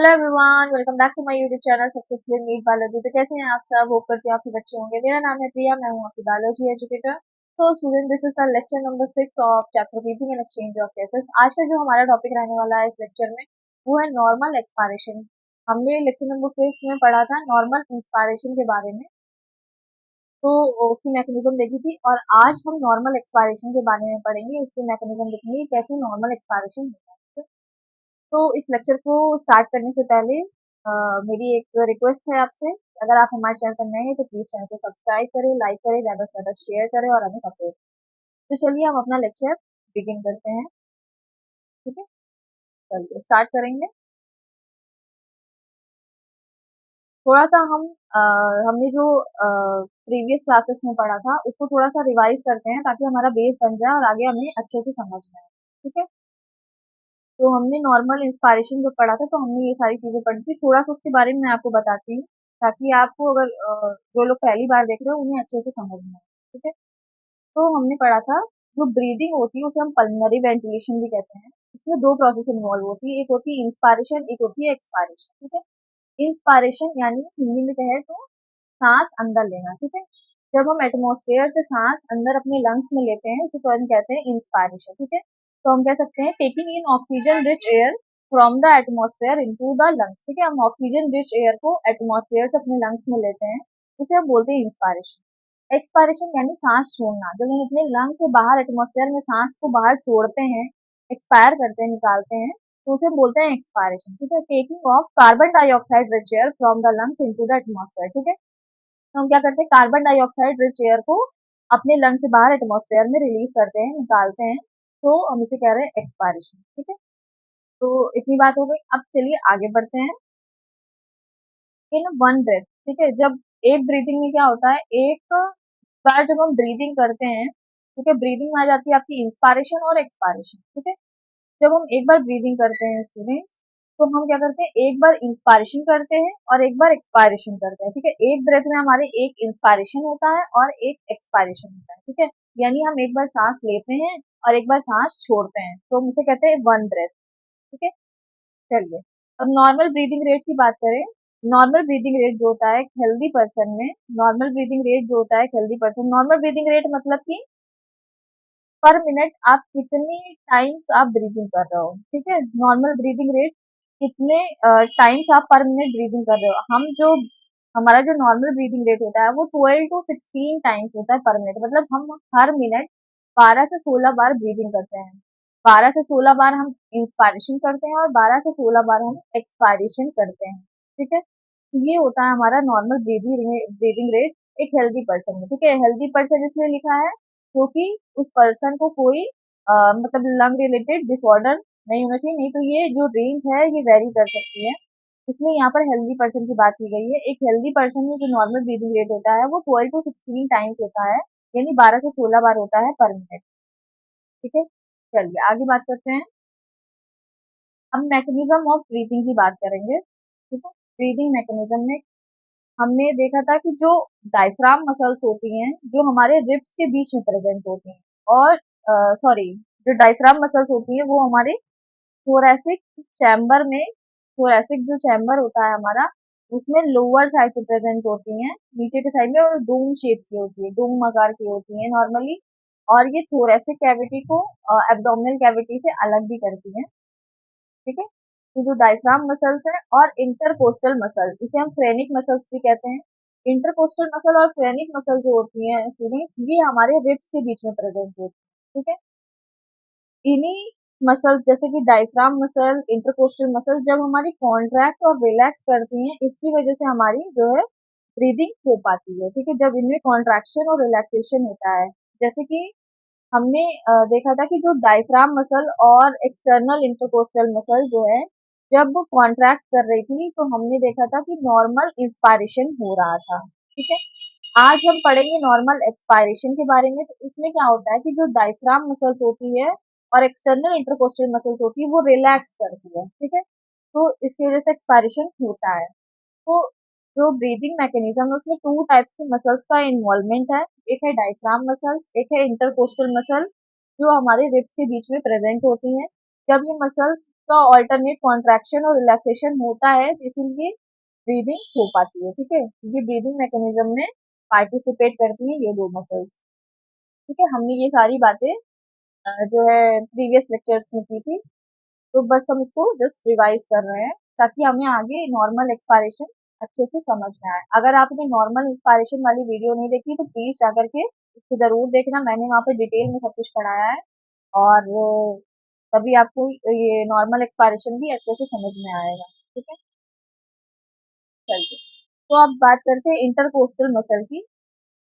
Hello everyone, welcome back to my YouTube channel successful NEET biology. तो कैसे हैं आप सब? होप करती हूँ आप सब अच्छे होंगे। मेरा नाम है प्रिया, मैं हूँ आपकी बायोलॉजी एजुकेटर। तो student, this is the lecture number 6 of chapter reading and exchange of cases. आज का जो हमारा टॉपिक रहने वाला है इस लेक्चर में वो है नॉर्मल एक्सपायरेशन। हमने लेक्चर नंबर 5 में पढ़ा था नॉर्मल इंस्पायरेशन के बारे में, तो उसकी मैकेनिज्म देखी थी। और आज हम नॉर्मल एक्सपायरेशन के बारे में पढ़ेंगे, उसकी मैकेनिज्म देखेंगे कैसे नॉर्मल एक्सपायरेशन होता है। तो इस लेक्चर को स्टार्ट करने से पहले मेरी एक रिक्वेस्ट है आपसे, अगर आप हमारे चैनल पर नए हैं तो प्लीज चैनल को सब्सक्राइब करें, लाइक करें, ज़्यादा से ज़्यादा शेयर करें और हमें सपोर्ट। तो चलिए हम अपना लेक्चर बिगिन करते हैं। ठीक है, चलिए स्टार्ट करेंगे। थोड़ा सा हमने जो प्रीवियस क्लासेस में पढ़ा था उसको थोड़ा सा रिवाइज करते हैं ताकि हमारा बेस बन जाए और आगे हमें अच्छे से समझ में आए। ठीक है, तो हमने नॉर्मल इंस्पायरेशन जो पढ़ा था तो हमने ये सारी चीजें पढ़ी थी। थोड़ा सा उसके बारे में मैं आपको बताती हूँ ताकि आपको, अगर जो लोग पहली बार देख रहे हो उन्हें अच्छे से समझ में आए। ठीक है, तो हमने पढ़ा था जो ब्रीदिंग होती है उसे हम पल्मोनरी वेंटिलेशन भी कहते हैं। इसमें दो प्रोसेस इन्वॉल्व होती है, एक होती है इंस्पायरेशन, एक होती है एक्सपायरेशन। ठीक है, इंस्पायरेशन यानी हिंदी में कहे तो सांस अंदर लेना। ठीक है, जब हम एटमॉस्फेयर से सांस अंदर अपने लंग्स में लेते हैं इसे तो हम कहते हैं इंस्पायरेशन। ठीक है, तो हम कह सकते हैं taking in oxygen rich air from the atmosphere into the lungs. ठीक है, हम ऑक्सीजन रिच एयर को एटमॉस्फेयर से अपने लंग्स में लेते हैं, उसे हम बोलते हैं इंस्पायरेशन। एक्सपायरेशन यानी सांस छोड़ना, जब हम अपने लंग से बाहर एटमॉस्फेयर में सांस को बाहर छोड़ते हैं, एक्सपायर करते हैं, निकालते हैं, तो उसे बोलते हैं एक्सपायरेशन। ठीक है, taking of carbon dioxide rich air from the lungs into the atmosphere. ठीक है, तो हम क्या करते हैं, कार्बन डाइऑक्साइड रिच एयर को अपने लंग से बाहर एटमॉस्फेयर में रिलीज करते हैं, निकालते हैं, तो हम इसे कह रहे हैं एक्सपायरेशन। ठीक है, तो इतनी बात हो गई। अब चलिए आगे बढ़ते हैं। इन वन ब्रेथ, ठीक है, जब एक ब्रीदिंग में क्या होता है, एक बार जब हम ब्रीदिंग करते हैं, ठीक है, ब्रीदिंग में आ जाती है आपकी इंस्पायरेशन और एक्सपायरेशन। ठीक है, जब हम एक बार ब्रीदिंग करते हैं स्टूडेंट्स, तो हम क्या करते हैं, एक बार इंस्पायरेशन करते हैं और एक बार एक्सपायरेशन करते हैं। ठीक है, एक ब्रेथ में हमारे एक इंस्पायरेशन होता है और एक एक्सपायरेशन होता है। ठीक है, यानी हम एक बार सांस लेते हैं और एक बार सांस छोड़ते हैं, तो हम उसे कहते हैं वन ब्रेथ। ठीक है, चलिए अब नॉर्मल ब्रीदिंग रेट की बात करें। नॉर्मल ब्रीदिंग रेट जो होता है एक हेल्दी पर्सन में, नॉर्मल ब्रीदिंग रेट जो होता है एक healthy person, normal breathing rate मतलब कि पर मिनट आप कितनी टाइम्स आप ब्रीदिंग कर रहे हो। ठीक है, नॉर्मल ब्रीदिंग रेट कितने टाइम्स आप पर मिनट ब्रीदिंग कर रहे हो। हमारा जो नॉर्मल ब्रीदिंग रेट होता है वो 12 टू 16 टाइम्स होता है पर मिनट, मतलब हम हर मिनट 12 से 16 बार ब्रीदिंग करते हैं। 12 से 16 बार हम इंस्पायरेशन करते हैं और 12 से 16 बार हम एक्सपायरेशन करते हैं। ठीक है, तो ये होता है हमारा नॉर्मल ब्रीदिंग रेट एक हेल्दी पर्सन में। ठीक है, हेल्दी पर्सन इसलिए लिखा है क्योंकि उस पर्सन को कोई मतलब लंग रिलेटेड डिसऑर्डर नहीं होना चाहिए, नहीं तो ये जो रेंज है ये वेरी कर सकती है। इसलिए यहाँ पर हेल्दी पर्सन की बात की गई है। एक हेल्दी पर्सन में जो नॉर्मल ब्रीदिंग रेट होता है वो 12 टू 16 टाइम्स होता है, यानी 12 से 16 बार होता है पर मिनट। ठीक है, चलिए आगे बात करते हैं। अब मैकेनिज्म ऑफ ब्रीदिंग की बात करेंगे। ठीक है, ब्रीदिंग मैकेनिज्म में हमने देखा था कि जो डायफ्राम मसल्स होती हैं जो हमारे रिब्स के बीच में प्रेजेंट होती हैं, और सॉरी, जो डायफ्राम मसल्स होती हैं वो हमारे थोरैसिक चैम्बर में, थोरैसिक जो चैम्बर होता है हमारा उसमें लोअर साइड पे प्रेजेंट होती हैं, नीचे के साइड में, और डूम शेप की होती है, डूम आकार की होती है नॉर्मली। और ये थोरैसिक कैविटी को एब्डोमिनल कैविटी से अलग भी करती है। ठीक है, तो जो डायफ्राम मसल्स है और इंटरकोस्टल मसल, इसे हम फ्रेनिक मसल्स भी कहते हैं। इंटरकोस्टल मसल और फ्रेनिक मसल जो होती हैं स्टूडेंट्स, ये हमारे रिब्स के बीच में प्रेजेंट होती है। ठीक है, इन्हीं मसल्स जैसे कि डायफ्राम मसल, इंटरकोस्टल मसल जब हमारी कॉन्ट्रैक्ट और रिलैक्स करती हैं, इसकी वजह से हमारी जो है ब्रीदिंग हो पाती है। ठीक है, जब इनमें कॉन्ट्रैक्शन और रिलैक्सेशन होता है, जैसे कि हमने देखा था कि जो डायफ्राम मसल और एक्सटर्नल इंटरकोस्टल मसल जो है जब कॉन्ट्रैक्ट कर रही थी तो हमने देखा था कि नॉर्मल इंस्पायरेशन हो रहा था। ठीक है, आज हम पढ़ेंगे नॉर्मल एक्सपायरेशन के बारे में। तो इसमें क्या होता है कि जो डायफ्राम मसल्स होती है और एक्सटर्नल इंटरकोस्टल मसल्स होती है वो रिलैक्स करती है। ठीक है, तो इसकी वजह से एक्सपायरेशन होता है। तो जो ब्रीदिंग मैकेनिज्म है उसमें टू टाइप्स के मसल्स का इन्वॉल्वमेंट है, एक है डायफ्राम मसल्स, एक है इंटरकोस्टल मसल जो हमारे रिब्स के बीच में प्रेजेंट होती हैं। जब ये मसल्स का ऑल्टरनेट कॉन्ट्रैक्शन और रिलैक्सेशन होता है तो इसीलिए ब्रीदिंग हो पाती है, ठीक है। ये ब्रीदिंग मैकेनिज्म में पार्टिसिपेट करती है ये दो मसल्स, ठीक है। हमने ये सारी बातें जो है प्रीवियस लेक्चर्स में की थी, तो बस हम इसको जस्ट रिवाइज कर रहे हैं ताकि हमें आगे नॉर्मल एक्सपायरेशन अच्छे से समझ में आए। अगर आपने नॉर्मल इंस्पायरेशन वाली वीडियो नहीं देखी तो प्लीज जाकर के इसको जरूर देखना, मैंने वहाँ पे डिटेल में सब कुछ पढ़ाया है और तभी आपको ये नॉर्मल एक्सपायरेशन भी अच्छे से समझ में आएगा, ठीक है। चलिए, तो अब बात करते हैं इंटरकोस्टल मसल की।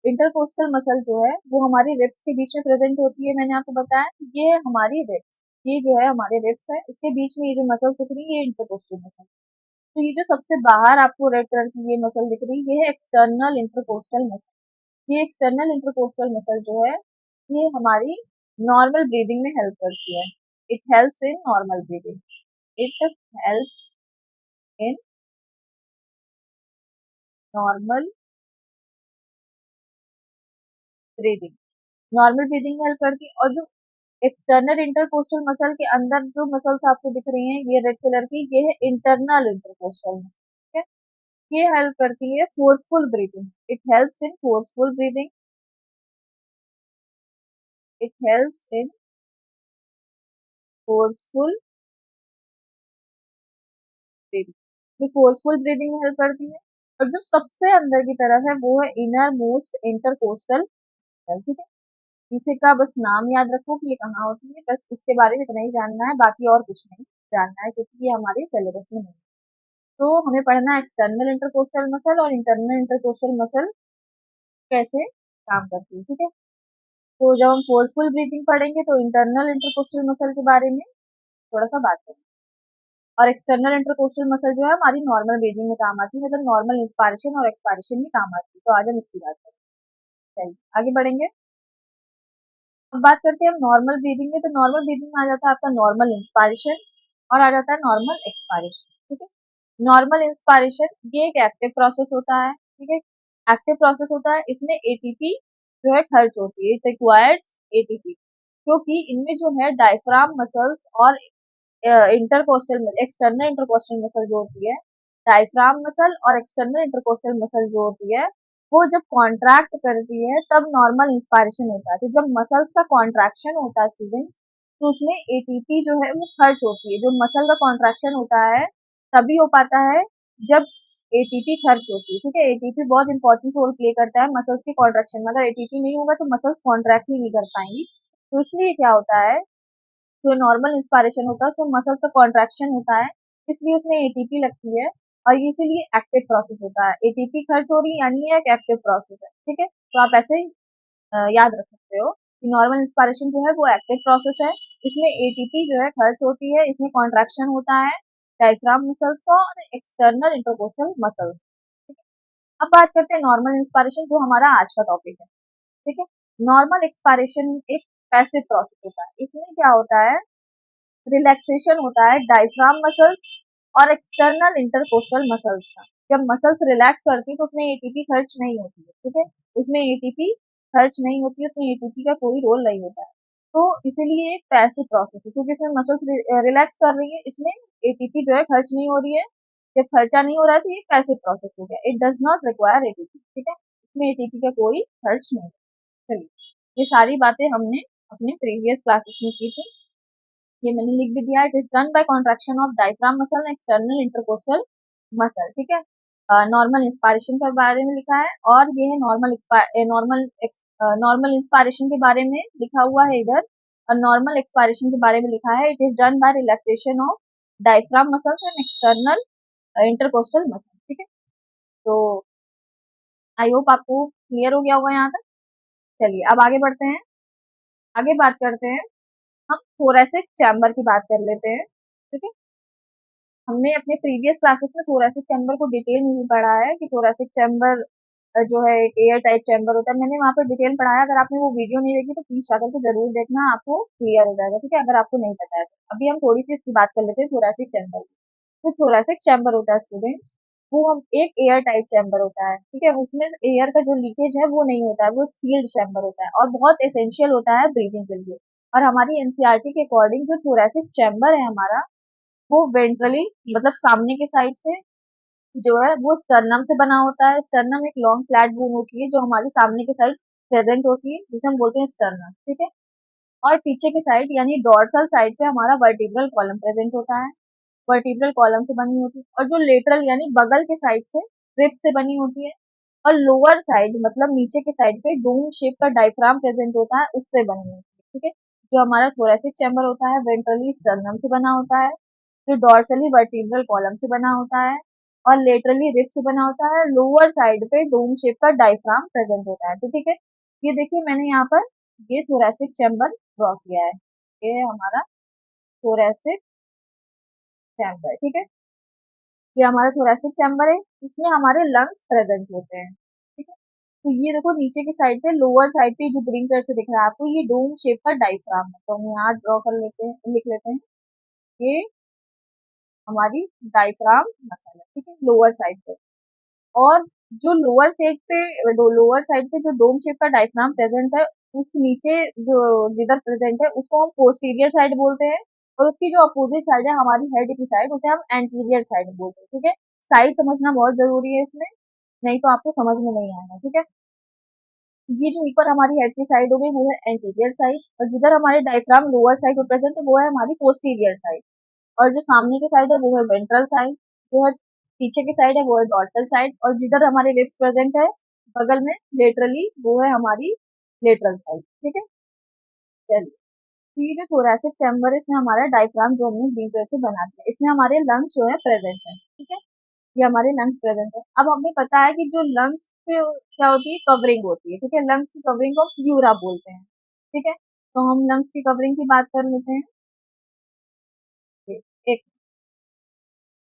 इंटरकोस्टल मसल जो है वो हमारी रिब्स के बीच में प्रेजेंट होती है। मैंने आपको बताया ये है हमारी रिब्स, ये जो है हमारे रिब्स है, इसके बीच में ये जो मसल्स दिख रही है ये इंटरकोस्टल मसल। तो ये जो सबसे बाहर आपको रेड कलर की ये मसल दिख रही है ये है एक्सटर्नल इंटरकोस्टल मसल। ये एक्सटर्नल इंटरकोस्टल मसल जो है ये हमारी नॉर्मल ब्रीदिंग में हेल्प करती है। It helps in normal breathing. It helps in normal breathing. Normal breathing में हेल्प करती है। और जो एक्सटर्नल इंटरकोस्टल मसल के अंदर जो मसल्स आपको दिख रही हैं ये रेड कलर की ये है इंटरनल इंटरकोस्टल मसल, ठीक है। ये हेल्प करती है forceful breathing. It helps in forceful breathing. It helps in forceful breathing. ये फोर्सफुल ब्रीदिंग में हेल्प करती है। और जो सबसे अंदर की तरफ है वो है इनर मोस्ट इंटरकोस्टल मसल, ठीक है। इसी का बस नाम याद रखो कि ये कहाँ होती है, बस इसके बारे में इतना ही जानना है, बाकी और कुछ नहीं जानना है क्योंकि ये हमारे सिलेबस में नहीं है। तो हमें पढ़ना है एक्सटर्नल इंटरकोस्टल मसल और इंटरनल इंटरकोस्टल मसल कैसे काम करती है, ठीक है। तो जब हम फोर्सफुल ब्रीथिंग पढ़ेंगे तो इंटरनल इंटरकोस्टल मसल के बारे में थोड़ा सा बात करेंगे। और एक्सटर्नल इंटरकोस्टल मसल जो है हमारी नॉर्मल ब्रीदिंग में काम आती है, मतलब नॉर्मल इंस्पायरेशन और एक्सपायरेशन में काम आती है। तो आज हम इसकी बात करेंगे। चलिए आगे बढ़ेंगे। अब बात करते हैं हम नॉर्मल ब्रीदिंग में। तो नॉर्मल ब्रीदिंग में आ जाता है आपका नॉर्मल इंस्पायरेशन और आ जाता है नॉर्मल एक्सपायरेशन, ठीक है। नॉर्मल इंस्पायरेशन ये एक एक्टिव प्रोसेस होता है, ठीक है। एक्टिव प्रोसेस होता है, इसमें एटीपी जो है खर्च होती है। इट रिक्वायर्स एटीपी क्योंकि इनमें जो है डायफ्राम मसल्स और इंटरकोस्टल एक्सटर्नल इंटरकोस्टल मसल जो होती है, डायफ्राम मसल और एक्सटर्नल इंटरकोस्टल मसल जो होती है वो जब कॉन्ट्रैक्ट करती है तब नॉर्मल इंस्पायरेशन होता है। तो जब मसल्स का कॉन्ट्रैक्शन होता है स्टूडेंट तो उसमें एटीपी जो है वो खर्च होती है। जो मसल का कॉन्ट्रैक्शन होता है तभी हो पाता है जब एटीपी खर्च होती है, ठीक है। एटीपी बहुत इंपॉर्टेंट रोल प्ले करता है मसल्स के कॉन्ट्रैक्शन में। अगर एटीपी नहीं होगा तो मसल्स कॉन्ट्रैक्ट ही नहीं कर पाएंगी। तो इसलिए क्या होता है, जो नॉर्मल इंस्पायरेशन होता है उसमें मसल्स का कॉन्ट्रैक्शन होता है, इसलिए उसमें एटीपी लगती है और इसीलिए एक्टिव प्रोसेस होता है। एटीपी खर्च हो रही है यानी ये एक एक्टिव प्रोसेस है, ठीक है। तो आप ऐसे ही याद रख सकते हो कि नॉर्मल इंस्पायरेशन जो है वो एक्टिव प्रोसेस है। इसमें एटीपी जो है खर्च होती है, इसमें कॉन्ट्रैक्शन होता है डायफ्राम मसल्स का और एक्सटर्नल इंटरकोस्टल मसल्स। अब बात करते हैं नॉर्मल इंस्पायरेशन जो हमारा आज का टॉपिक है, ठीक है। नॉर्मल एक्सपायरेशन एक पैसिव प्रोसेस होता है। इसमें क्या होता है, रिलैक्सेशन होता है डायफ्राम मसल्स और एक्सटर्नल इंटरकोस्टल मसल्स का। जब मसल्स रिलैक्स करती है तो उसमें एटीपी खर्च नहीं होती है, ठीक है। उसमें एटीपी खर्च नहीं होती है, उसमें एटीपी का कोई रोल नहीं होता है। तो इसीलिए एक पैसिव प्रोसेस है क्योंकि इसमें मसल्स रिलैक्स कर रही है, इसमें एटीपी जो है खर्च नहीं हो रही है। जब खर्चा नहीं हो रहा है तो ये पैसिव प्रोसेस हो गया। It does not require ATP, ठीक है। इसमें एटीपी का कोई खर्च नहीं है। चलिए, ये सारी बातें हमने अपने प्रीवियस क्लासेस में की थी, ये मैंने लिख भी दिया। It is done by contraction of diaphragm muscle external intercostal muscle, ठीक है। नॉर्मल इंस्पायरेशन के बारे में लिखा है और ये है नॉर्मल नॉर्मल इंस्पायरेशन के बारे में लिखा हुआ है इधर, और नॉर्मल एक्सपायरेशन के बारे में लिखा है it is done by relaxation of diaphragm muscles and external intercostal muscle, ठीक है। तो आई होप आपको क्लियर हो गया होगा यहाँ तक। चलिए अब आगे बढ़ते हैं। आगे बात करते हैं, हम थोरेसिक चैम्बर की बात कर लेते हैं, ठीक है। हमने अपने प्रीवियस क्लासेस में थोरेसिक चैम्बर को डिटेल में भी पढ़ा है कि थोरेसिक चैम्बर जो है एक एयर टाइप चैम्बर होता है। मैंने वहाँ पर डिटेल पढ़ाया, अगर आपने वो वीडियो नहीं देखी तो प्लीज जाकर के जरूर देखना, आपको क्लियर हो जाएगा, ठीक है, अगर आपको नहीं पता है तो। अभी हम थोड़ी सी इसकी बात कर लेते हैं थोरेसिक चैम्बर। तो थोरेसिक चैम्बर होता है स्टूडेंट्स, वो हम एक एयर टाइप चैम्बर होता है, ठीक है। उसमें एयर का जो लीकेज है वो नहीं होता है, वो सील्ड चैम्बर होता है और बहुत एसेंशियल होता है ब्रीदिंग के लिए। और हमारी एनसीईआरटी के अकॉर्डिंग जो थोरेसिक चैम्बर है हमारा, वो वेंट्रली मतलब सामने के साइड से जो है वो स्टर्नम से बना होता है। स्टर्नम एक लॉन्ग फ्लैट बोन होती है जो हमारी सामने के साइड प्रेजेंट होती है, जिसे हम बोलते हैं स्टर्नम, ठीक है। और पीछे की साइड यानी डोर्सल साइड पे हमारा वर्टिब्रल कॉलम प्रेजेंट होता है, वर्टिब्रल कॉलम से बनी होती है। और जो लेटरल यानी बगल के साइड से रिब से बनी होती है। और लोअर साइड मतलब नीचे के साइड पे डोम शेप का डायफ्राम प्रेजेंट होता है, उससे बनी होती है, ठीक है। जो हमारा थोरेसिक चैम्बर होता है वेंट्रली स्टर्नम से बना होता है, जो डॉर्सली वर्टिब्रल कॉलम से बना होता है, और लेटरली रिब से बना होता है। लोअर साइड पे डोम शेप का डायफ्राम प्रेजेंट होता है, तो ठीक है। ये देखिए मैंने यहाँ पर ये थोरेसिक चैम्बर ड्रॉ किया है, ये है हमारा थोरेसिक चैम्बर, ठीक है। ये हमारा थोरेसिक चैम्बर है, इसमें हमारे लंग्स प्रेजेंट होते हैं, ठीक है। तो ये देखो नीचे की साइड पे लोअर साइड पे जो ग्रीन कलर से दिख रहा है आपको, ये डोम शेप का डायफ्राम है, तो हम यहाँ ड्रॉ कर लेते हैं, लिख लेते हैं ये हमारी डायफ्राम मसल है, ठीक है, लोअर साइड पे। और जो लोअर साइड पे जो डोम शेप का डायफ्राम प्रेजेंट है, उस नीचे जो जिधर प्रेजेंट है उसको हम पोस्टीरियर साइड बोलते हैं। और उसकी जो अपोजिट साइड है हमारी हेड की साइड, उसे हम एंटीरियर साइड बोलते हैं, ठीक है। साइड समझना बहुत जरूरी है इसमें, नहीं तो आपको समझ में नहीं आएगा, ठीक है। ये जो ऊपर हमारी हेड की साइड हो गई वो है एंटीरियर साइड, और जिधर हमारे डायफ्राम लोअर साइड पे प्रेजेंट है वो है हमारी पोस्टीरियर साइड। और जो सामने की साइड है वो है वेंट्रल साइड, जो है पीछे की साइड है वो है डॉर्सल साइड, और जिधर हमारे लिप्स प्रेजेंट है बगल में लेटरली वो है हमारी लेटरल साइड, ठीक है। चलिए, तो ये जो थोरेसिक चैम्बर है इसमें हमारा डायफ्राम जो हमने ग्रीन कलर से बना दिया, इसमें हमारे लंग्स जो है प्रेजेंट है, ठीक है। ये हमारे लंग्स प्रेजेंट है। अब हमें पता है कि जो लंग्स पे क्या होती है, कवरिंग होती है, ठीक है। लंग्स की कवरिंग को प्लूरा बोलते हैं, ठीक है। तो हम लंग्स की कवरिंग की बात कर लेते हैं। एक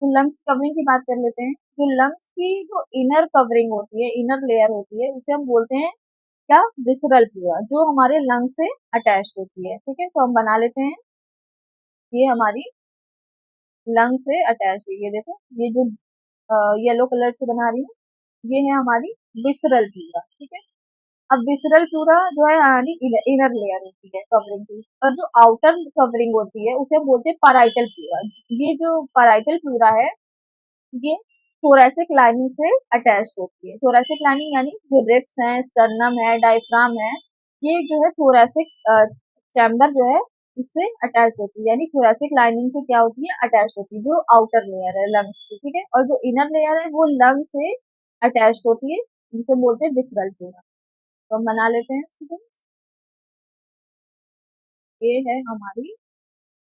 तो लंग्स कवरिंग की बात कर लेते हैं। जो लंग्स की जो इनर कवरिंग होती है, इनर लेयर होती है, उसे हम बोलते हैं क्या, विसरल प्लूरा, जो हमारे लंग से अटैच्ड होती है, ठीक है। तो हम बना लेते हैं ये हमारी लंग से अटैच्ड है, ये देखो ये जो येलो कलर से बना रही हूँ ये है हमारी विसरल प्लूरा, ठीक है। अब विसरल प्लूरा जो है हमारी इनर लेयर होती है कवरिंग की, और जो आउटर कवरिंग होती है उसे हम बोलते हैं पैराइटल प्लूरा। ये जो पैराइटल प्लूरा है ये थोरेसिक लाइनिंग से अटैच्ड होती है। थोरेसिक लाइनिंग यानी जो रिब्स हैं, स्टर्नम है, डायफ्राम है, ये जो है थोरेसिक चैम्बर जो है इससे अटैच्ड होती है, यानी थोरेसिक लाइनिंग से क्या होती है, अटैच्ड होती है, जो आउटर लेयर है लंग्स की, ठीक है। और जो इनर लेयर है वो लंग से अटैच्ड होती है, जिसे बोलते हैं विसरल प्लूरा। तो हम बना लेते हैं स्टूडेंट्स, ये है हमारी,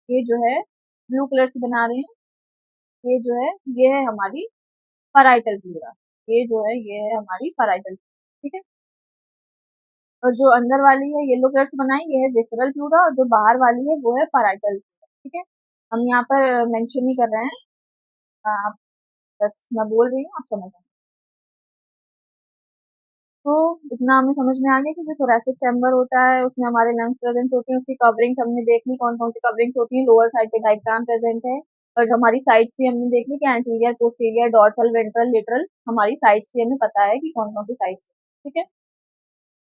ये जो है ब्लू कलर से बना रहे हैं, ये जो है ये है हमारी पैराइटल प्लूरा, ये जो है ये है हमारी पैराइटल, ठीक है। और जो अंदर वाली है येलो कलर से बनाई ये है विसरल प्लूरा, और जो बाहर वाली है वो है पैराइटल प्लूरा, ठीक है। हम यहाँ पर मेंशन नहीं कर रहे हैं, आप बस मैं बोल रही हूँ, आप समझ आए। तो इतना हमें समझ में आ गया कि जो थोरेसिक चैम्बर होता है उसमें हमारे लंग्स प्रेजेंट होती हैं, उसकी कवरिंग्स हमने देख ली कौन कौन सी कवरिंग्स होती हैं। लोअर साइड पे डायफ्राम प्रेजेंट है, और जो हमारी साइड्स भी हमने देख ली कि anterior, posterior, dorsal, ventral, literal, हमारी साइड्स भी हमें पता है कि कौन कौन सी साइड्स, ठीक है।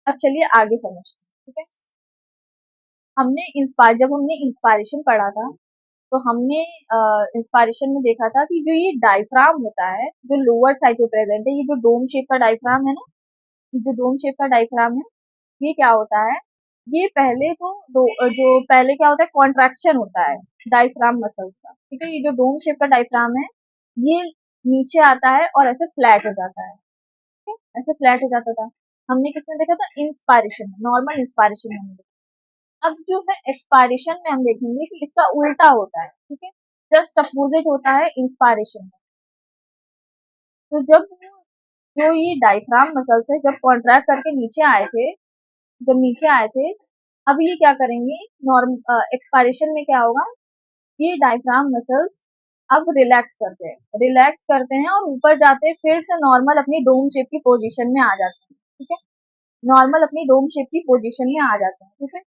अब चलिए आगे समझते हैं, ठीक है। जब हमने इंस्पायरेशन पढ़ा था तो हमने इंस्पायरेशन में देखा था कि जो ये डायफ्राम होता है जो लोअर साइड पे प्रेजेंट है, ये जो डोम शेप का डायफ्राम है ना, ये जो डोम शेप का डायफ्राम है, ये क्या होता है, ये पहले तो जो पहले क्या होता है, कॉन्ट्रैक्शन होता है डायफ्राम मसल्स का, ठीक है। ये जो डोम शेप का डायफ्राम है ये नीचे आता है और ऐसे फ्लैट हो जाता है, ठीक है? ऐसे फ्लैट हो जाता था। हमने किसमें देखा था, इंस्पायरेशन में, नॉर्मल इंस्पायरेशन में हमने देखा। अब जो है एक्सपायरेशन में हम देखेंगे कि इसका उल्टा होता है, ठीक है। जस्ट अपोजिट होता है इंस्पायरेशन में। तो जब जो ये डायफ्राम मसल्स है जब कॉन्ट्रैक्ट करके नीचे आए थे, जब नीचे आए थे, अब ये क्या करेंगे, नॉर्म एक्सपायरेशन में क्या होगा, ये डायफ्राम मसल्स अब रिलैक्स करते हैं और ऊपर जाते हैं, फिर से नॉर्मल अपनी डोम शेप की पोजीशन में आ जाते हैं, ठीक है। नॉर्मल अपनी डोम शेप की पोजीशन में आ जाते हैं, ठीक है।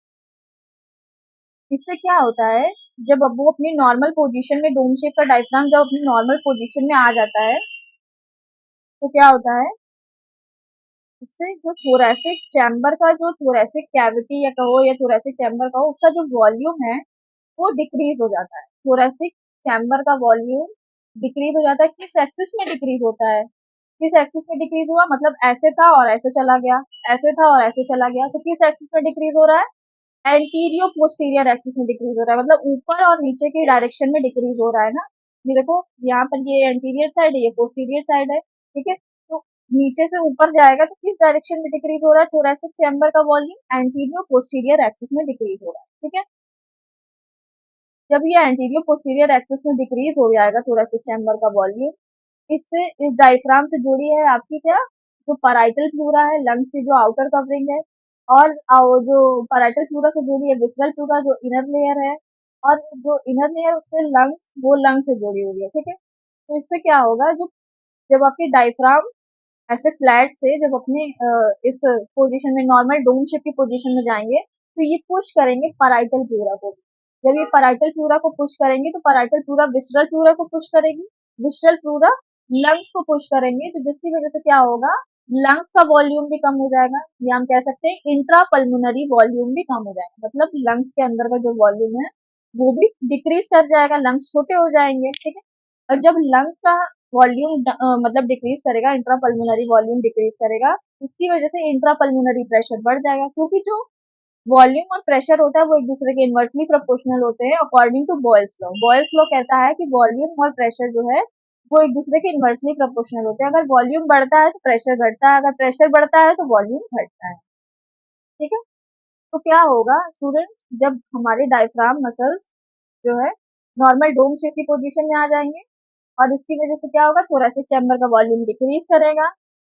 इससे क्या होता है, जब अब वो अपनी नॉर्मल पोजीशन में, डोम शेप का डायफ्राम जब अपनी नॉर्मल पोजीशन में आ जाता है तो क्या होता है, इससे जो थोरेसिक चैम्बर का जो थोरेसिक कैविटी या कहो या थोरेसिक चैम्बर कहो उसका जो वॉल्यूम है वो डिक्रीज हो जाता है। थोरेसिक चैम्बर का वॉल्यूम डिक्रीज हो जाता है। किस एक्सिस में डिक्रीज होता है? किस एक्सिस में डिक्रीज हुआ? मतलब ऐसे था और ऐसे चला गया, ऐसे था और ऐसे चला गया। तो किस एक्सिस में डिक्रीज हो रहा है? एंटीरियो पोस्टीरियर एक्सिस में डिक्रीज हो रहा है। मतलब ऊपर और नीचे की डायरेक्शन में डिक्रीज हो रहा है ना। ये देखो यहाँ पर ये एंटीरियर साइड है, ये पोस्टीरियर साइड है, ठीक है। तो नीचे से ऊपर जाएगा तो किस डायरेक्शन में डिक्रीज हो रहा है? थोरेसिक चैम्बर का वॉल्यूम एंटीरियो पोस्टीरियर एक्सिस में डिक्रीज हो रहा है, ठीक है। जब ये एंटीरियो पोस्टीरियर एक्सिस में डिक्रीज हो जाएगा थोरेसिक चैम्बर का वॉल्यूम, इससे इस डायफ्राम से जुड़ी है आपकी क्या, जो पैराइटल प्लूरा है, लंग्स की जो आउटर कवरिंग है, और जो पैराइटल प्लूरा से जुड़ी है विसरल प्लूरा जो इनर लेयर है, और जो इनर लेयर उससे लंग्स, वो लंग से जुड़ी हुई है, ठीक है। तो इससे क्या होगा, जो जब आपकी डायफ्राम ऐसे फ्लैट से जब अपने इस पोजीशन में नॉर्मल डोम शेप की पोजीशन में जाएंगे तो ये पुश करेंगे पैराइटल प्लूरा को। जब ये पैराइटल प्लूरा को पुश करेंगे तो पैराइटल प्लूरा विसरल प्लूरा को पुश करेगी, विसरल प्लूरा लंग्स को पुश करेंगे, तो जिसकी वजह से क्या होगा, लंग्स का वॉल्यूम भी कम हो जाएगा, या हम कह सकते हैं इंट्रा पल्मोनरी वॉल्यूम भी कम हो जाएगा। मतलब लंग्स के अंदर का जो वॉल्यूम है वो भी डिक्रीज कर जाएगा, लंग्स छोटे हो जाएंगे, ठीक है। और जब लंग्स का वॉल्यूम मतलब डिक्रीज करेगा, इंट्रा पल्मोनरी वॉल्यूम डिक्रीज करेगा, इसकी वजह से इंट्रा पल्मोनरी प्रेशर बढ़ जाएगा, क्योंकि जो वॉल्यूम और प्रेशर होता है वो एक दूसरे के इनवर्सली प्रोपोर्शनल होते हैं according to Boyle's law. Boyle's law कहता है कि वॉल्यूम और प्रेशर जो है वो एक दूसरे के इनवर्सली प्रोपोर्शनल होते हैं। अगर वॉल्यूम बढ़ता है तो प्रेशर घटता है, अगर प्रेशर बढ़ता है तो वॉल्यूम घटता है, ठीक है। तो क्या होगा स्टूडेंट्स, जब हमारे डायफ्राम मसल्स जो है नॉर्मल डोम शेप की पोजीशन में आ जाएंगे, और इसकी वजह से क्या होगा, थोरेसिक चैम्बर का वॉल्यूम डिक्रीज करेगा।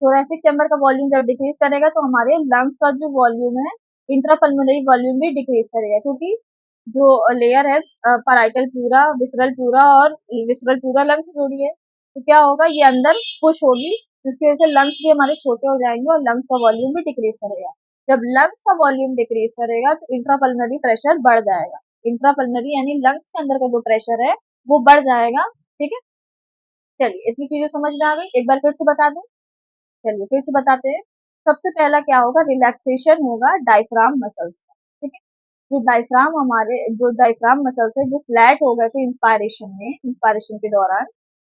थोरेसिक चैम्बर का वॉल्यूम जब डिक्रीज करेगा तो हमारे लंग्स का जो वॉल्यूम है, इंट्रापल्मोनरी वॉल्यूम भी डिक्रीज करेगा, क्योंकि जो लेयर है पैराइटल प्लूरा, विसरल प्लूरा और विसरल प्लूरा लंग्स से जुड़ी है, तो क्या होगा, ये अंदर पुश होगी, जिसकी वजह से लंग्स भी हमारे छोटे हो जाएंगे और लंग्स का वॉल्यूम भी डिक्रीज करेगा। जब लंग्स का वॉल्यूम डिक्रीज करेगा तो इंट्रापल्मोनरी प्रेशर बढ़ जाएगा। इंट्रापल्मोनरी यानी लंग्स के अंदर का जो प्रेशर है वो बढ़ जाएगा, ठीक है। चलिए इतनी चीजें समझ में आ गई, एक बार फिर से बता दूं। चलिए फिर से बताते हैं। सबसे पहला क्या होगा, रिलैक्सेशन होगा डायफ्राम मसल्स का, ठीक है। जो डायफ्राम मसल्स है जो फ्लैट हो गए थे इंस्पायरेशन में, इंस्पायरेशन के दौरान,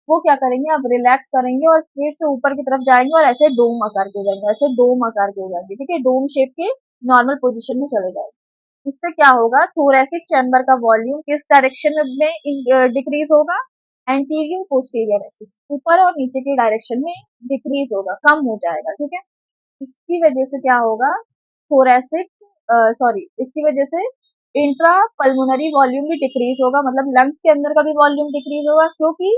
वो क्या करेंगे, अब रिलैक्स करेंगे और फिर से ऊपर की तरफ जाएंगे और ऐसे डोम आकार के हो जाएंगे, ऐसे डोम आकार के हो जाएंगे, ठीक है। डोम शेप के नॉर्मल पोजीशन में चले जाएंगे। इससे क्या होगा, थोरेसिक चैम्बर का वॉल्यूम किस डायरेक्शन में डिक्रीज होगा, एंटीरियर पोस्टीरियर एक्सिस, ऊपर और नीचे की डायरेक्शन में डिक्रीज होगा, कम हो जाएगा, ठीक है। इसकी वजह से क्या होगा, थोरेसिक सॉरी इसकी वजह से इंट्रा पल्मोनरी वॉल्यूम भी डिक्रीज होगा, मतलब लंग्स के अंदर का भी वॉल्यूम डिक्रीज होगा, क्योंकि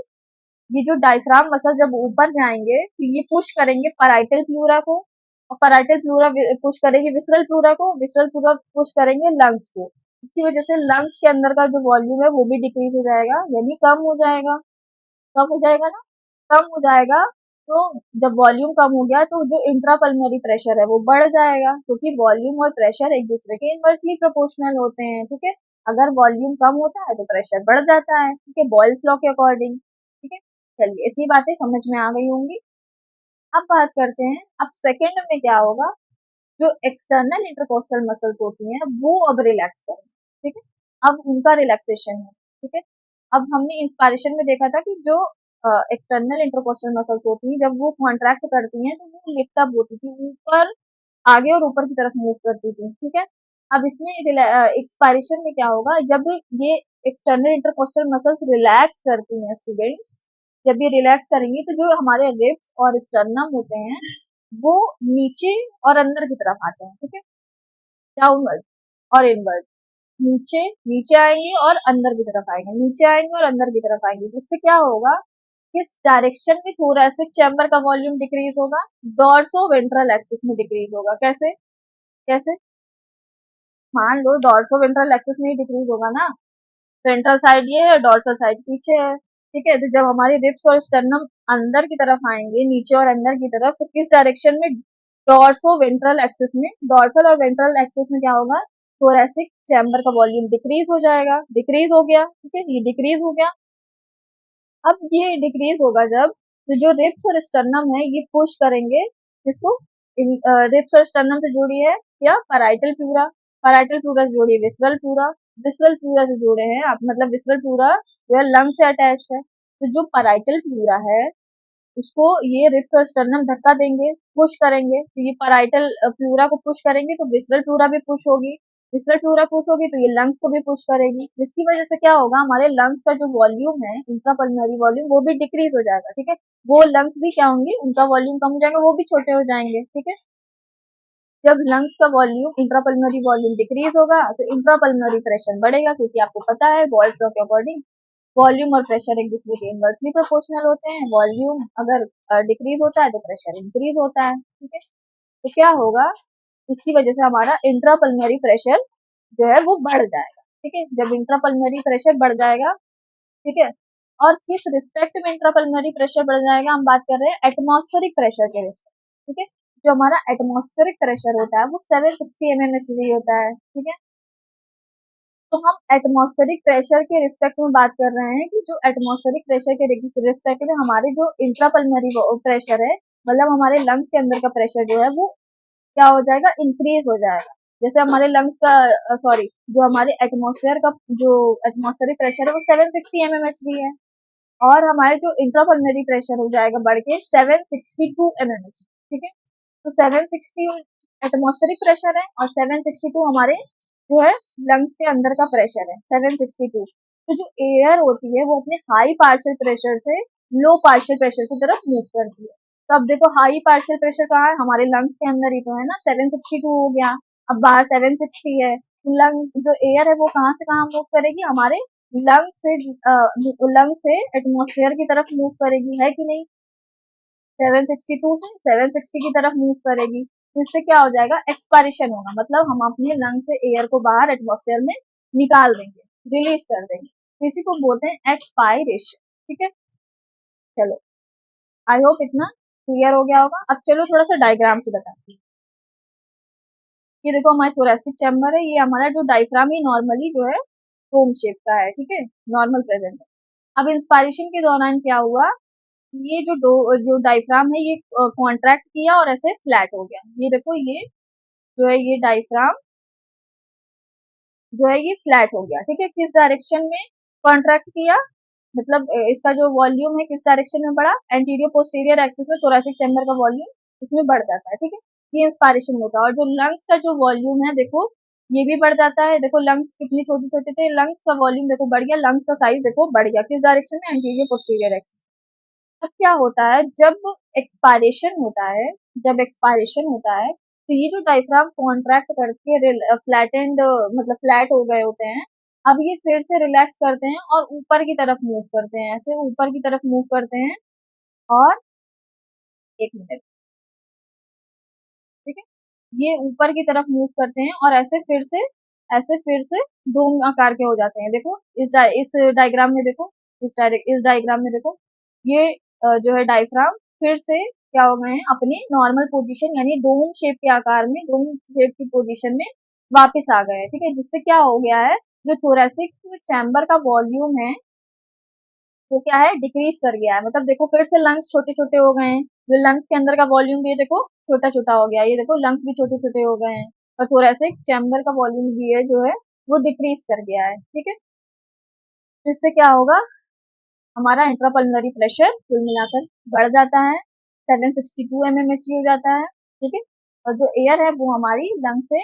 ये जो डायफ्राम मसल जब ऊपर जाएंगे तो ये पुश करेंगे पैराइटल प्लूरा को, और पैराइटल प्लूरा पुश करेगी विसरल प्लूरा को, विसरल प्लूरा पुश करेंगे लंग्स को। इसकी वजह से लंग्स के अंदर का जो वॉल्यूम है वो भी डिक्रीज हो जाएगा, यानी कम हो जाएगा, कम हो जाएगा ना, कम हो जाएगा। तो जब वॉल्यूम कम हो गया तो जो इंट्रापल्मोनरी प्रेशर है वो बढ़ जाएगा, क्योंकि वॉल्यूम और प्रेशर एक दूसरे के इनवर्सली प्रोपोर्शनल होते हैं, ठीक है। अगर वॉल्यूम कम होता है तो प्रेशर बढ़ जाता है, ठीक है, बॉयल्स लॉ के अकॉर्डिंग, ठीक है। चलिए इतनी बातें समझ में आ गई होंगी। अब बात करते हैं, अब सेकेंड में क्या होगा, जो एक्सटर्नल इंटरकोस्टल मसल्स होती हैं वो अब रिलैक्स करेंगे, ठीक है। अब उनका रिलैक्सेशन है, ठीक है। अब हमने इंस्पायरेशन में देखा था कि जो एक्सटर्नल इंटरकोस्टल मसल्स होती हैं जब वो कॉन्ट्रैक्ट करती हैं तो वो लिफ्ट अप होती थी ऊपर, आगे और ऊपर की तरफ मूव करती थी, ठीक है। अब इसमें एक्सपायरेशन में क्या होगा, जब ये एक्सटर्नल इंटरकोस्टल मसल्स रिलैक्स करती हैं स्टूडेंट, जब ये रिलैक्स करेंगी तो जो हमारे रिब्स और स्टर्नम होते हैं वो नीचे और अंदर की तरफ आते हैं, ठीक है, डाउनवर्ड और इनवर्ड, नीचे नीचे आएंगे और अंदर की तरफ आएंगे, नीचे आएंगे और अंदर की तरफ आएंगे, जिससे क्या होगा, किस डायरेक्शन में थोरेसिक चैम्बर का वॉल्यूम डिक्रीज होगा, डॉर्सो वेंट्रल एक्सिस में डिक्रीज होगा। कैसे, कैसे, मान लो डॉर्सो वेंट्रल एक्सिस में ही डिक्रीज होगा ना, वेंट्रल साइड ये है, डॉर्सल साइड पीछे है, ठीक है। तो जब हमारी रिब्स और स्टर्नम अंदर की तरफ आएंगे, नीचे और अंदर की तरफ, तो किस डायरेक्शन में, डॉर्सो वेंट्रल एक्सिस में, डॉर्सल और वेंट्रल एक्सिस में क्या होगा, थोरेसिक चैम्बर का वॉल्यूम डिक्रीज हो जाएगा, डिक्रीज हो गया, ठीक है, ये डिक्रीज हो गया। अब ये डिक्रीज होगा जब, तो जो रिब्स और स्टर्नम है ये पुश करेंगे, किसको, रिब्स और स्टर्नम से जुड़ी है या पैराइटल प्लूरा, पैराइटल प्लूरा से जुड़ी है विसरल प्लूरा, विसरल प्लूरा से जुड़े हैं आप, मतलब विसरल प्लूरा जो है लंग से अटैच्ड है। तो जो पैराइटल प्लूरा है उसको ये रिब्स और स्टर्नम धक्का देंगे, पुश करेंगे, तो ये पैराइटल प्लूरा को पुश करेंगे तो विसरल प्लूरा भी पुश होगी, विसरल प्लूरा पुश होगी तो ये लंग्स को भी पुश करेगी, जिसकी वजह से क्या होगा, हमारे लंग्स का जो वॉल्यूम है, इंट्रापल्मोनरी वॉल्यूम, वो भी डिक्रीज हो जाएगा, ठीक है। वो लंग्स भी क्या होंगे, उनका वॉल्यूम कम हो जाएगा, वो भी छोटे हो जाएंगे, ठीक है। जब लंग्स का वॉल्यूम, इंट्रापल्मोनरी वॉल्यूम डिक्रीज होगा तो इंट्रापल्मोनरी प्रेशर बढ़ेगा, क्योंकि आपको पता है बॉयल्स लॉ के अकॉर्डिंग वॉल्यूम और प्रेशर एक दूसरे के इनवर्सली प्रोपोर्शनल होते हैं। वॉल्यूम अगर डिक्रीज होता है तो प्रेशर इंक्रीज होता है, ठीक है। तो क्या होगा, इसकी वजह से हमारा इंट्रापल्मोनरी प्रेशर जो है वो बढ़ जाएगा, ठीक है। जब इंट्रापल्मोनरी प्रेशर बढ़ जाएगा, ठीक है, और किस रिस्पेक्ट में इंट्रापल्मोनरी प्रेशर बढ़ जाएगा, हम बात कर रहे हैं एटमॉस्फेरिक प्रेशर के रिस्पेक्ट, ठीक है। जो हमारा एटमॉस्फेरिक प्रेशर होता है वो 760 mmHg होता है, ठीक है। तो हम एटमॉस्फेरिक प्रेशर के रिस्पेक्ट में बात कर रहे हैं कि जो एटमॉस्फेरिक प्रेशर के रिस्पेक्ट में हमारे जो इंट्रापल्मोनरी प्रेशर है, मतलब हमारे लंग्स के अंदर का प्रेशर जो है वो क्या हो जाएगा, इंक्रीज हो जाएगा। जैसे हमारे लंग्स का सॉरी, जो हमारे एटमॉस्फेयर का जो एटमॉस्फेरिक प्रेशर है वो 760 mmHg है, और हमारे जो इंट्रापल्मोनरी प्रेशर हो जाएगा बढ़ के 762 mmHg, ठीक है। तो 760 एटमॉस्फेरिक प्रेशर है और 762 हमारे जो है लंग्स के अंदर का प्रेशर है, 762। तो जो एयर होती है वो अपने हाई पार्शियल प्रेशर से लो पार्शियल प्रेशर की तरफ मूव करती है। तो अब देखो हाई पार्शियल प्रेशर कहाँ है, हमारे लंग्स के अंदर ही तो है ना, 762 हो गया, अब बाहर 760 है, तो लंग जो एयर है वो कहाँ से कहाँ मूव करेगी, हमारे लंग से लंग से एटमॉस्फेयर की तरफ मूव करेगी, है कि नहीं। 762 से 760 की तरफ मूव करेगी, तो इससे क्या हो जाएगा, एक्सपायरेशन होगा, मतलब हम अपने लंग से एयर को बाहर एटमॉस्फेयर में निकाल देंगे, रिलीज कर देंगे, तो इसी को बोलते हैं एक्सपायरेशन, ठीक है। चलो, आई होप इतना क्लियर हो गया होगा। अब चलो थोड़ा सा डायग्राम से बताती हूँ। ये देखो हमारे थोरेसिक चैम्बर है, ये हमारा जो डायफ्राम ही नॉर्मली जो है डोम शेप का है, ठीक है, नॉर्मल प्रेजेंट है। अब इंस्पायरेशन के दौरान क्या हुआ, ये जो डायफ्राम है ये कॉन्ट्रैक्ट किया और ऐसे फ्लैट हो गया, ये देखो ये जो है ये डायफ्राम जो है ये फ्लैट हो गया, ठीक है। किस डायरेक्शन में कॉन्ट्रैक्ट किया, मतलब इसका जो वॉल्यूम है किस डायरेक्शन में बढ़ा, एंटीरियर पोस्टीरियर एक्सिस में थोरेसिक चैम्बर का वॉल्यूम इसमें बढ़ जाता है, ठीक है। ये इंस्पायरेशन होता है, और जो लंग्स का जो वॉल्यूम है देखो ये भी बढ़ जाता है, देखो लंग्स कितनी छोटे छोटे थे, लंग्स का वॉल्यूम देखो बढ़ गया, लंग्स का साइज देखो बढ़ गया, किस डायरेक्शन में, एंटीरियर पोस्टीरियर एक्सिस। अब क्या होता है, जब एक्सपायरेशन होता है, जब एक्सपायरेशन होता है तो ये जो डायफ्राम कॉन्ट्रैक्ट करके फ्लैटेंड मतलब फ्लैट हो गए होते हैं, अब ये फिर से रिलैक्स करते हैं और ऊपर की तरफ मूव करते हैं, ऐसे ऊपर की तरफ मूव करते हैं, और एक मिनट, ठीक है, ये ऊपर की तरफ मूव करते हैं और ऐसे फिर से डोम आकार के हो जाते हैं। देखो इस डायग्राम में देखो, इस डायग्राम में देखो, ये जो है डायफ्राम फिर से क्या हो गए हैं, अपने नॉर्मल पोजीशन यानी डोम शेप के आकार में, डोम शेप की पोजीशन में वापस आ गए हैं, ठीक है। जिससे क्या हो गया है, जो थोरेसिक चैम्बर का वॉल्यूम है वो क्या है, डिक्रीज कर गया है, मतलब देखो फिर से लंग्स छोटे छोटे हो गए हैं, जो लंग्स के अंदर का वॉल्यूम भी देखो छोटा छोटा हो गया, ये देखो लंग्स भी छोटे छोटे हो गए हैं, और थोरेसिक चैम्बर का वॉल्यूम भी है जो है वो डिक्रीज कर गया है, ठीक है। तो इससे क्या होगा, हमारा इंट्रापल्मोनरी प्रेशर कुल मिलाकर बढ़ जाता है, 762 mmHg हो जाता है, ठीक है। और जो एयर है वो हमारी लंग से